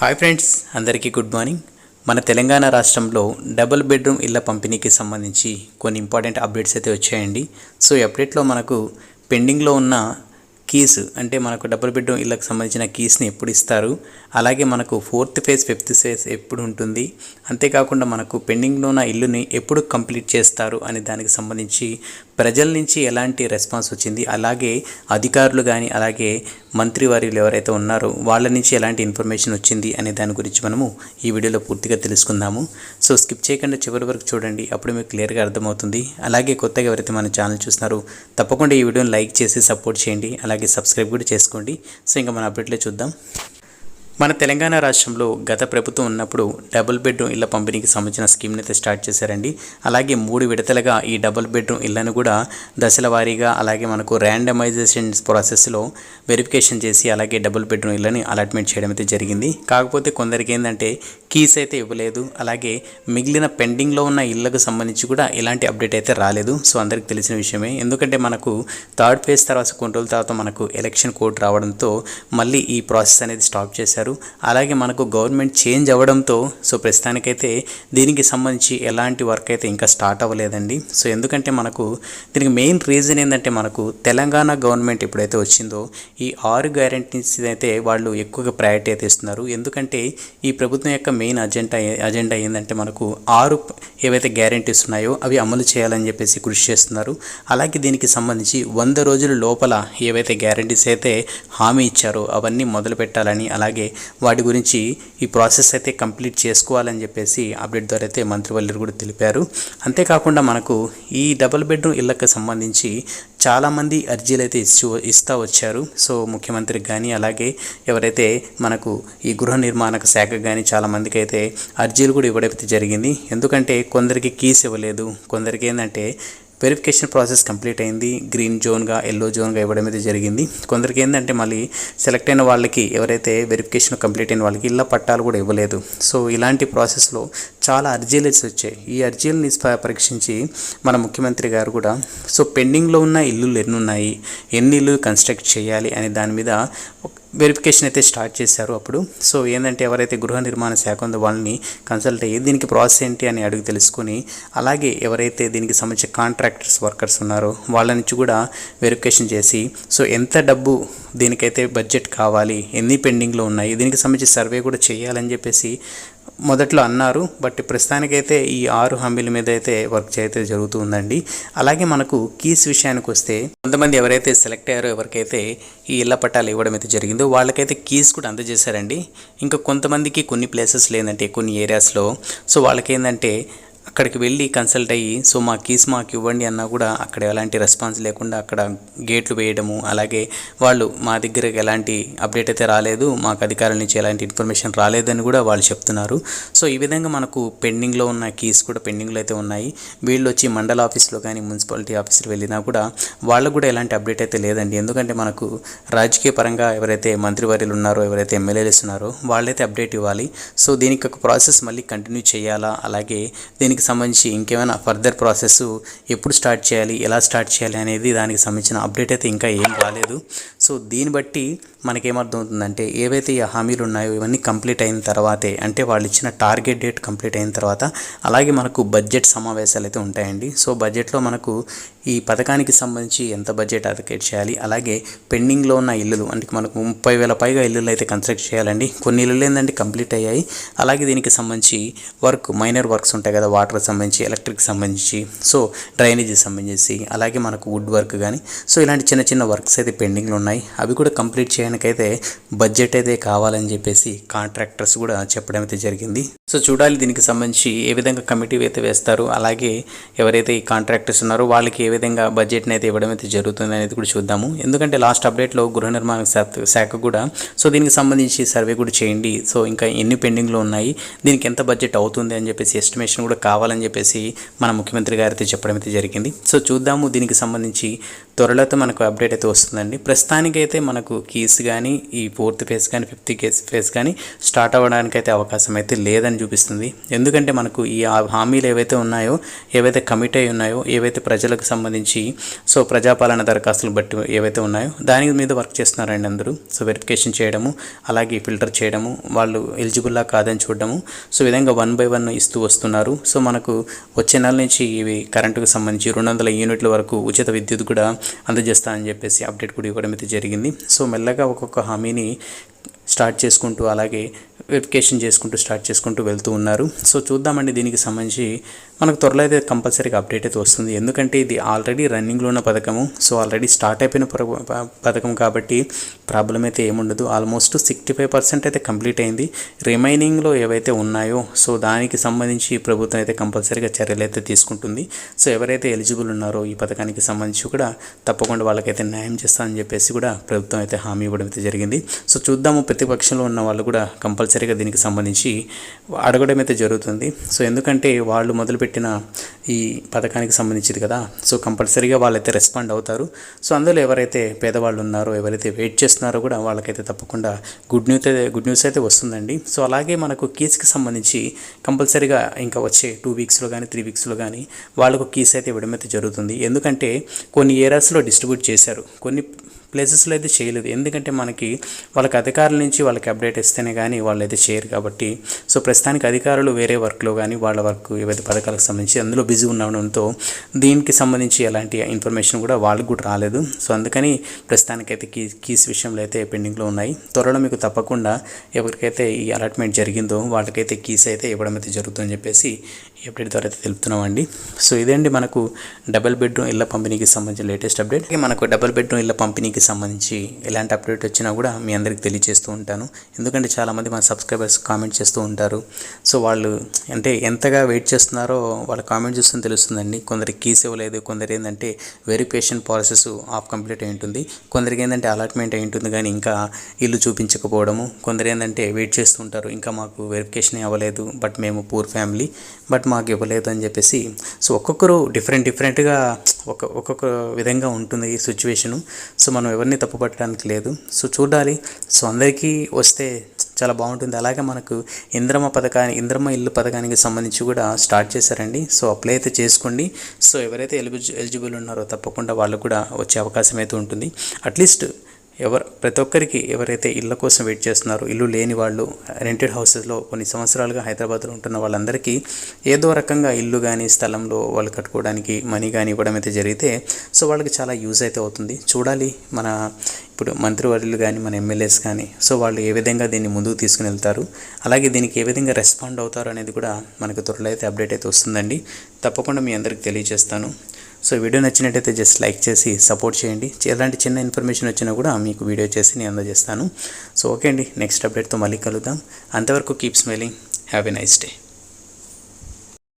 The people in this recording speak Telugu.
హాయ్ ఫ్రెండ్స్, అందరికీ గుడ్ మార్నింగ్. మన తెలంగాణ రాష్ట్రంలో డబుల్ బెడ్రూమ్ ఇళ్ల పంపిణీకి సంబంధించి కొన్ని ఇంపార్టెంట్ అప్డేట్స్ అయితే వచ్చాయండి. సో ఈ అప్డేట్లో మనకు పెండింగ్లో ఉన్న కీస్ అంటే మనకు డబుల్ బెడ్రూమ్ ఇళ్ళకి సంబంధించిన కీస్ని ఎప్పుడు ఇస్తారు, అలాగే మనకు 4th ఫేజ్ 5th ఫేజ్ ఎప్పుడు ఉంటుంది, అంతేకాకుండా మనకు పెండింగ్లో ఉన్న ఇల్లుని ఎప్పుడు కంప్లీట్ చేస్తారు అనే దానికి సంబంధించి ప్రజల నుంచి ఎలాంటి రెస్పాన్స్ వచ్చింది, అలాగే అధికారులు కానీ అలాగే మంత్రివర్యులు ఎవరైతే ఉన్నారో వాళ్ళ నుంచి ఎలాంటి ఇన్ఫర్మేషన్ వచ్చింది అనే దాని గురించి మనము ఈ వీడియోలో పూర్తిగా తెలుసుకుందాము. సో స్కిప్ చేయకుండా చివరి వరకు చూడండి, అప్పుడు మీకు క్లియర్గా అర్థమవుతుంది. అలాగే కొత్తగా ఎవరైతే మన ఛానల్ చూస్తున్నారో తప్పకుండా ఈ వీడియోని లైక్ చేసి సపోర్ట్ చేయండి, అలాగే సబ్స్క్రైబ్ కూడా చేసుకోండి. సో ఇంకా మన అప్డేట్లో చూద్దాం. మన తెలంగాణ రాష్ట్రంలో గత ప్రభుత్వం ఉన్నప్పుడు డబుల్ బెడ్రూమ్ ఇళ్ల పంపిణీకి సంబంధించిన స్కీమ్ని అయితే స్టార్ట్ చేశారండి. అలాగే 3 విడతలుగా ఈ డబుల్ బెడ్రూమ్ ఇళ్లను కూడా దశల వారీగా అలాగే మనకు ర్యాండమైజేషన్ ప్రాసెస్లో వెరిఫికేషన్ చేసి అలాగే డబుల్ బెడ్రూమ్ ఇళ్ళని అలాట్మెంట్ చేయడం అయితే జరిగింది. కాకపోతే కొందరికి ఏంటంటే కీస్ అయితే ఇవ్వలేదు, అలాగే మిగిలిన పెండింగ్లో ఉన్న ఇళ్లకు సంబంధించి కూడా ఎలాంటి అప్డేట్ అయితే రాలేదు. సో అందరికీ తెలిసిన విషయమే, ఎందుకంటే మనకు 3rd ఫేజ్ తర్వాత కొన్ని రోజుల తర్వాత మనకు ఎలక్షన్ కోడ్ రావడంతో మళ్ళీ ఈ ప్రాసెస్ అనేది స్టాప్ చేశారు. అలాగే మనకు గవర్నమెంట్ చేంజ్ అవ్వడంతో సో ప్రస్తుతానికైతే దీనికి సంబంధించి ఎలాంటి వర్క్ అయితే ఇంకా స్టార్ట్ అవ్వలేదండి. సో ఎందుకంటే మనకు దీనికి మెయిన్ రీజన్ ఏంటంటే మనకు తెలంగాణ గవర్నమెంట్ ఎప్పుడైతే వచ్చిందో ఈ 6 గ్యారెంటీస్ అయితే వాళ్ళు ఎక్కువగా ప్రయారిటీ అయితే ఇస్తున్నారు. ఎందుకంటే ఈ ప్రభుత్వం యొక్క మెయిన్ అజెండా ఏంటంటే మనకు 6 ఏవైతే గ్యారెంటీస్ ఉన్నాయో అవి అమలు చేయాలని చెప్పేసి కృషి చేస్తున్నారు. అలాగే దీనికి సంబంధించి 100 రోజుల లోపల ఏవైతే గ్యారెంటీస్ అయితే హామీ ఇచ్చారో అవన్నీ మొదలు పెట్టాలని, అలాగే వాటి గురించి ఈ ప్రాసెస్ అయితే కంప్లీట్ చేసుకోవాలని చెప్పేసి అప్డేట్ ద్వారా అయితే మంత్రివర్యులు కూడా తెలిపారు. అంతేకాకుండా మనకు ఈ డబుల్ బెడ్రూమ్ ఇళ్ళకి సంబంధించి చాలామంది అర్జీలు అయితే ఇస్తూ వచ్చారు. సో ముఖ్యమంత్రికి కానీ అలాగే ఎవరైతే మనకు ఈ గృహ నిర్మాణ శాఖ కానీ చాలామందికి అయితే అర్జీలు కూడా ఇవ్వడం జరిగింది. ఎందుకంటే కొందరికి కీస్ ఇవ్వలేదు, కొందరికి ఏంటంటే వెరిఫికేషన్ ప్రాసెస్ కంప్లీట్ అయింది, గ్రీన్ జోన్గా ఎల్లో జోన్గా ఇవ్వడం అయితే జరిగింది. కొందరికి ఏంటంటే మళ్ళీ సెలెక్ట్ అయిన వాళ్ళకి ఎవరైతే వెరిఫికేషన్ కంప్లీట్ అయిన వాళ్ళకి ఇళ్ళ పట్టాలు కూడా ఇవ్వలేదు. సో ఇలాంటి ప్రాసెస్లో చాలా అర్జీలు వచ్చాయి. ఈ అర్జీలని పరీక్షించి మన ముఖ్యమంత్రి గారు కూడా సో పెండింగ్లో ఉన్న ఇల్లులు ఎన్ని ఉన్నాయి, ఎన్ని ఇల్లు కన్స్ట్రక్ట్ చేయాలి అనే దాని మీద వెరిఫికేషన్ అయితే స్టార్ట్ చేశారు అప్పుడు. సో ఏంటంటే ఎవరైతే గృహ నిర్మాణ శాఖ ఉందో వాళ్ళని కన్సల్ట్ అయ్యి దీనికి ప్రాసెస్ ఏంటి అని అడిగి తెలుసుకొని, అలాగే ఎవరైతే దీనికి సంబంధించిన కాంట్రాక్టర్స్ వర్కర్స్ ఉన్నారో వాళ్ళ నుంచి కూడా వెరిఫికేషన్ చేసి సో ఎంత డబ్బు దీనికైతే బడ్జెట్ కావాలి, ఎన్ని పెండింగ్లో ఉన్నాయి, దీనికి సంబంధించి సర్వే కూడా చేయాలని చెప్పేసి మొదట్లో అన్నారు. బట్ ప్రస్తుతానికైతే ఈ 6 హామీల మీద అయితే వర్క్ అయితే జరుగుతూ ఉందండి. అలాగే మనకు కీస్ విషయానికి వస్తే కొంతమంది ఎవరైతే సెలెక్ట్ అయ్యారో ఎవరికైతే ఈ ఇళ్ల పట్టాలు ఇవ్వడం అయితే జరిగిందో వాళ్ళకైతే కీస్ కూడా అందజేశారండి. ఇంకా కొంతమందికి కొన్ని ప్లేసెస్ లేదంటే కొన్ని ఏరియాస్లో సో వాళ్ళకి ఏంటంటే అక్కడికి వెళ్ళి కన్సల్ట్ అయ్యి సో మా కీస్ మాకు ఇవ్వండి అన్నా కూడా అక్కడ ఎలాంటి రెస్పాన్స్ లేకుండా అక్కడ గేట్లు వేయడము, అలాగే వాళ్ళు మా దగ్గరకు ఎలాంటి అప్డేట్ అయితే రాలేదు, మాకు అధికారుల నుంచి ఎలాంటి ఇన్ఫర్మేషన్ రాలేదని కూడా వాళ్ళు చెప్తున్నారు. సో ఈ విధంగా మనకు పెండింగ్లో ఉన్న కీస్ కూడా పెండింగ్లో అయితే ఉన్నాయి. వీళ్ళు వచ్చి మండల ఆఫీస్లో కానీ మున్సిపాలిటీ ఆఫీస్లో వెళ్ళినా కూడా వాళ్ళకు కూడా ఎలాంటి అప్డేట్ అయితే లేదండి. ఎందుకంటే మనకు రాజకీయ పరంగా ఎవరైతే మంత్రివర్యులు ఉన్నారో ఎవరైతే ఎమ్మెల్యేలు ఉన్నారో వాళ్ళైతే అప్డేట్ ఇవ్వాలి. సో దీనికి ఒక ప్రాసెస్ మళ్ళీ కంటిన్యూ చేయాలా, అలాగే దీనికి సంబంధించి ఇంకేమైనా ఫర్దర్ ప్రాసెస్ ఎప్పుడు స్టార్ట్ చేయాలి, ఎలా స్టార్ట్ చేయాలి అనేది దానికి సంబంధించిన అప్డేట్ అయితే ఇంకా ఏం రాలేదు. సో దీన్ని బట్టి మనకేమర్థమవుతుందంటే ఏవైతే ఈ హామీలు ఉన్నాయో ఇవన్నీ కంప్లీట్ అయిన తర్వాతే, అంటే వాళ్ళు ఇచ్చిన టార్గెట్ డేట్ కంప్లీట్ అయిన తర్వాత అలాగే మనకు బడ్జెట్ సమావేశాలు అయితే ఉంటాయండి. సో బడ్జెట్లో మనకు ఈ పథకానికి సంబంధించి ఎంత బడ్జెట్ అలొకేట్ చేయాలి, అలాగే పెండింగ్లో ఉన్న ఇల్లులు అంటే మనకు 30,000 పైగా ఇల్లులు అయితే కన్స్ట్రక్ట్ చేయాలండి. కొన్ని ఇల్లులు ఏంటంటే కంప్లీట్ అయ్యాయి. అలాగే దీనికి సంబంధించి వర్క్ మైనర్ వర్క్స్ ఉంటాయి కదా, వాటర్ సంబంధించి, ఎలక్ట్రిక్ సంబంధించి, సో డ్రైనేజీ సంబంధించి, అలాగే మనకు వుడ్ వర్క్ కానీ సో ఇలాంటి చిన్న చిన్న వర్క్స్ అయితే పెండింగ్లో ఉన్నాయి. అవి కూడా కంప్లీట్ చేయడానికైతే బడ్జెట్ అయితే కావాలని చెప్పేసి కాంట్రాక్టర్స్ కూడా చెప్పడం అయితే జరిగింది. సో చూడాలి దీనికి సంబంధించి ఏ విధంగా కమిటీ అయితే వేస్తారు, అలాగే ఎవరైతే ఈ కాంట్రాక్టర్స్ ఉన్నారో వాళ్ళకి ఏ విధంగా బడ్జెట్ని అయితే ఇవ్వడం అయితే జరుగుతుంది అనేది కూడా చూద్దాము. ఎందుకంటే లాస్ట్ అప్డేట్లో గృహ నిర్మాణ శాఖ కూడా సో దీనికి సంబంధించి సర్వే కూడా చేయండి, సో ఇంకా ఎన్ని పెండింగ్లో ఉన్నాయి, దీనికి ఎంత బడ్జెట్ అవుతుంది అని చెప్పేసి ఎస్టిమేషన్ కూడా కావాలని చెప్పేసి మన ముఖ్యమంత్రి గారు అయితే చెప్పడం అయితే జరిగింది. సో చూద్దాము, దీనికి సంబంధించి త్వరలో మనకు అప్డేట్ అయితే వస్తుందండి. ప్రస్తుతానికైతే మనకు కీస్ కానీ ఈ 4th ఫేజ్ కానీ 5th ఫేజ్ కానీ స్టార్ట్ అవ్వడానికి అయితే అవకాశం అయితే లేదని చూపిస్తుంది. ఎందుకంటే మనకు ఈ హామీలు ఏవైతే ఉన్నాయో, ఏవైతే కమిట్ అయి ఉన్నాయో, ఏవైతే ప్రజలకు సంబంధించి సో ప్రజాపాలన దరఖాస్తులు బట్టి ఏవైతే ఉన్నాయో దాని మీద వర్క్ చేస్తున్నారండి అందరూ. సో వెరిఫికేషన్ చేయడము, అలాగే ఫిల్టర్ చేయడము, వాళ్ళు ఎలిజిబుల్లా కాదని చూడడము, సో విధంగా 1 by 1 ఇస్తూ వస్తున్నారు. సో మనకు వచ్చే నెల నుంచి ఇవి కరెంటుకు సంబంధించి 200 యూనిట్ల వరకు ఉచిత విద్యుత్ కూడా అందజేస్తా అని చెప్పేసి అప్డేట్ కూడా ఇవ్వడం అయితే జరిగింది. సో మెల్లగా ఒక్కొక్క హామీని స్టార్ట్ చేసుకుంటూ, అలాగే వెరిఫికేషన్ చేసుకుంటూ స్టార్ట్ చేసుకుంటూ వెళ్తూ ఉన్నారు. సో చూద్దామండి, దీనికి సంబంధించి మనకు త్వరలో అయితే కంపల్సరీగా అప్డేట్ అయితే వస్తుంది. ఎందుకంటే ఇది ఆల్రెడీ రన్నింగ్లో ఉన్న పథకము, సో ఆల్రెడీ స్టార్ట్ అయిపోయిన పథకం కాబట్టి ప్రాబ్లం అయితే ఏముండదు. ఆల్మోస్ట్ 65% అయితే కంప్లీట్ అయింది. రిమైనింగ్లో ఏవైతే ఉన్నాయో సో దానికి సంబంధించి ప్రభుత్వం అయితే కంపల్సరీగా చర్యలు అయితే తీసుకుంటుంది. సో ఎవరైతే ఎలిజిబుల్ ఉన్నారో ఈ పథకానికి సంబంధించి కూడా తప్పకుండా వాళ్ళకైతే న్యాయం చేస్తామని చెప్పేసి కూడా ప్రభుత్వం అయితే హామీ ఇవ్వడం అయితే జరిగింది. సో చూద్దాము, ప్రతిపక్షంలో ఉన్న వాళ్ళు కూడా కంపల్సరీగా దీనికి సంబంధించి అడగడం అయితే జరుగుతుంది. సో ఎందుకంటే వాళ్ళు మొదలుపెట్టిన ఈ పథకానికి సంబంధించింది కదా, సో కంపల్సరీగా వాళ్ళైతే రెస్పాండ్ అవుతారు. సో అందులో ఎవరైతే పేదవాళ్ళు ఉన్నారో, ఎవరైతే వెయిట్ చేస్తున్నారో కూడా వాళ్ళకైతే తప్పకుండా గుడ్ న్యూస్ అయితే వస్తుందండి. సో అలాగే మనకు కీస్కి సంబంధించి కంపల్సరీగా ఇంకా వచ్చే 2 వీక్స్లో కానీ 3 వీక్స్లో కానీ వాళ్ళకు కీస్ అయితే ఇవ్వడం అయితే జరుగుతుంది. ఎందుకంటే కొన్ని ఏరియాస్లో డిస్ట్రిబ్యూట్ చేశారు, కొన్ని ప్లేసెస్లో అయితే చేయలేదు. ఎందుకంటే మనకి వాళ్ళకి అధికారుల నుంచి వాళ్ళకి అప్డేట్ ఇస్తేనే కానీ వాళ్ళు అయితే చేయరు కాబట్టి. సో ప్రస్తుతానికి అధికారులు వేరే వర్క్లో కానీ వాళ్ళ వర్క్ ఏవైతే పథకాలకు సంబంధించి అందులో బిజీ ఉండడంతో దీనికి సంబంధించి ఎలాంటి ఇన్ఫర్మేషన్ కూడా వాళ్ళకు కూడా రాలేదు. సో అందుకని ప్రస్తుతానికైతే కీస్ విషయంలో అయితే పెండింగ్లో ఉన్నాయి. త్వరలో మీకు తప్పకుండా ఎవరికైతే ఈ అలాట్మెంట్ జరిగిందో వాళ్ళకైతే కీస్ అయితే ఇవ్వడం అయితే జరుగుతుందని చెప్పేసి ఈ అప్డేట్ ద్వారా అయితే తెలుపుతున్నామండి. సో ఇదేంటి మనకు డబుల్ బెడ్రూమ్ ఇళ్ళ పంపిణీకి సంబంధించిన లేటెస్ట్ అప్డేట్. మనకు డబుల్ బెడ్రూమ్ ఇళ్ళ పంపిణీకి సంబంధించి ఎలాంటి అప్డేట్ వచ్చినా కూడా మీ అందరికి తెలియజేస్తూ ఉంటాను. ఎందుకంటే చాలామంది మన సబ్స్క్రైబర్స్ కామెంట్ చేస్తూ ఉంటారు. సో వాళ్ళు అంటే ఎంతగా వెయిట్ చేస్తున్నారో వాళ్ళ కామెంట్ చూస్తుంటే తెలుస్తుందండి. కొందరికి కీస్ ఇవ్వలేదు, కొందరు ఏంటంటే వెరిఫికేషన్ ప్రాసెస్ ఆఫ్ కంప్లీట్ అయి ఉంటుంది, కొందరికి ఏంటంటే అలాట్మెంట్ అయి ఉంటుంది కానీ ఇంకా ఇల్లు చూపించకపోవడము, కొందరు ఏంటంటే వెయిట్ చేస్తుంటారు ఇంకా మాకు వెరిఫికేషన్ అవ్వలేదు బట్ మేము పూర్ ఫ్యామిలీ బట్ మాకు ఇవ్వలేదు అని చెప్పేసి. సో ఒక్కొక్కరు డిఫరెంట్గా ఒక్కొక్క విధంగా ఉంటుంది ఈ సిచ్యువేషను. సో మనం ఎవరిని తప్పు పట్టడానికి లేదు. సో చూడాలి, సో అందరికీ వస్తే చాలా బాగుంటుంది. అలాగే మనకు ఇంద్రమ్మ ఇల్లు పథకానికి సంబంధించి కూడా స్టార్ట్ చేశారండి. సో అప్లై అయితే చేసుకోండి. సో ఎవరైతే ఎలిజిబుల్ ఉన్నారో తప్పకుండా వాళ్ళకు కూడా వచ్చే అవకాశం అయితే ఉంటుంది. అట్లీస్ట్ ప్రతి ఒక్కరికి ఎవరైతే ఇళ్ళ కోసం వెయిట్ చేస్తున్నారో, ఇల్లు లేని వాళ్ళు, రెంటెడ్ హౌసెస్లో కొన్ని సంవత్సరాలుగా హైదరాబాద్లో ఉంటున్న వాళ్ళందరికీ ఏదో రకంగా ఇల్లు కానీ స్థలంలో వాళ్ళు కట్టుకోవడానికి మనీ కానీ ఇవ్వడం అయితే జరిగితే సో వాళ్ళకి చాలా యూజ్ అయితే అవుతుంది. చూడాలి మన ఇప్పుడు మంత్రివర్యులు కానీ మన ఎమ్మెల్యేస్ కానీ సో వాళ్ళు ఏ విధంగా దీన్ని ముందుకు తీసుకుని వెళ్తారు, అలాగే దీనికి ఏ విధంగా రెస్పాండ్ అవుతారు అనేది కూడా మనకు త్వరలో అయితే అప్డేట్ అయితే వస్తుందండి. తప్పకుండా మీ అందరికి తెలియజేస్తాను. సో వీడియో నచ్చినట్టయితే జస్ట్ లైక్ చేసి సపోర్ట్ చేయండి. ఎలాంటి చిన్న ఇన్ఫర్మేషన్ వచ్చినా కూడా మీకు వీడియో చేసి నేను అందజేస్తాను. సో ఓకే అండి, నెక్స్ట్ అప్డేట్తో మళ్ళీ కలుద్దాం. అంతవరకు keep smiling, have a nice day.